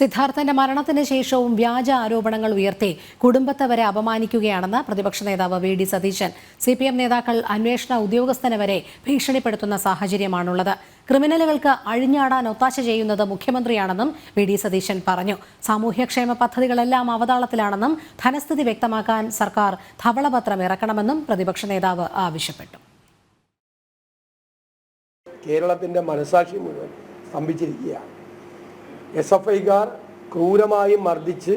സിദ്ധാർത്ഥന്റെ മരണത്തിന് ശേഷവും വ്യാജ ആരോപണങ്ങൾ ഉയർത്തി കുടുംബത്തെ വരെ അപമാനിക്കുകയാണെന്ന് പ്രതിപക്ഷ നേതാവ് വി.ഡി. സതീശൻ. CPM നേതാക്കൾ അന്വേഷണ ഉദ്യോഗസ്ഥനെ വരെ ഭീഷണിപ്പെടുത്തുന്ന സാഹചര്യമാണുള്ളത്. ക്രിമിനലുകൾക്ക് അഴിഞ്ഞാടാൻ ഒത്താശ ചെയ്യുന്നത് മുഖ്യമന്ത്രിയാണെന്നും വി.ഡി. സതീശൻ പറഞ്ഞു. സാമൂഹ്യക്ഷേമ പദ്ധതികളെല്ലാം അവതാളത്തിലാണെന്നും ധനസ്ഥിതി വ്യക്തമാക്കാൻ സർക്കാർ ധവളപത്രം ഇറക്കണമെന്നും പ്രതിപക്ഷ നേതാവ് ആവശ്യപ്പെട്ടു. കേരളത്തിന്റെ മനസാക്ഷി മുഴുവൻ സ്തംഭിച്ചിരിക്കുകയാണ്. SFIക്കാർ ക്രൂരമായി മർദ്ദിച്ച്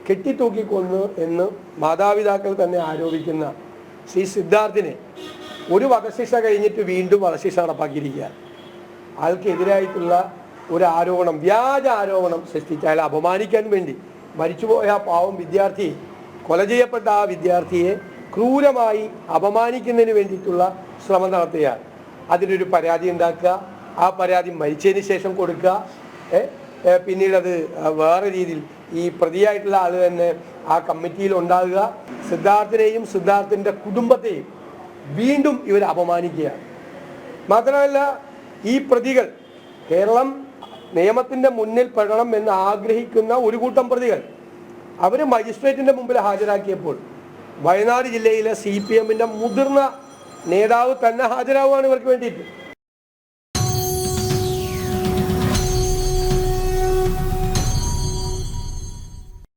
കെട്ടിത്തൂക്കിക്കൊന്നു എന്ന് മാതാപിതാക്കൾ തന്നെ ആരോപിക്കുന്ന ശ്രീ സിദ്ധാർത്ഥിനെ ഒരു വധശിക്ഷ കഴിഞ്ഞിട്ട് വീണ്ടും വധശിക്ഷ നടപ്പാക്കിയിരിക്കുകയാണ്. അയാൾക്കെതിരായിട്ടുള്ള ഒരു ആരോപണം, വ്യാജ ആരോപണം സൃഷ്ടിച്ച് അയാളെ അപമാനിക്കാൻ വേണ്ടി മരിച്ചുപോയ പാവം വിദ്യാർത്ഥി, കൊല ചെയ്യപ്പെട്ട ആ വിദ്യാർത്ഥിയെ ക്രൂരമായി അപമാനിക്കുന്നതിന് വേണ്ടിയിട്ടുള്ള ശ്രമം നടത്തുകയാണ്. അതിനൊരു പരാതി ഉണ്ടാക്കുക, ആ പരാതി മരിച്ചതിന് ശേഷം കൊടുക്കുക, പിന്നീട് അത് വേറെ രീതിയിൽ ഈ പ്രതിയായിട്ടുള്ള ആൾ തന്നെ ആ കമ്മിറ്റിയിൽ ഉണ്ടാകുക. സിദ്ധാർത്ഥിനെയും സിദ്ധാർത്ഥിൻ്റെ കുടുംബത്തെയും വീണ്ടും ഇവർ അപമാനിക്കുകയാണ്. മാത്രമല്ല, ഈ പ്രതികൾ കേരളം നിയമത്തിൻ്റെ മുന്നിൽ പെടണം എന്ന് ആഗ്രഹിക്കുന്ന ഒരു കൂട്ടം പ്രതികൾ അവർ മജിസ്ട്രേറ്റിൻ്റെ മുമ്പിൽ ഹാജരാക്കിയപ്പോൾ വയനാട് ജില്ലയിലെ CPMൻ്റെ മുതിർന്ന നേതാവ് തന്നെ ഹാജരാവുകയാണ് ഇവർക്ക് വേണ്ടിയിട്ട്.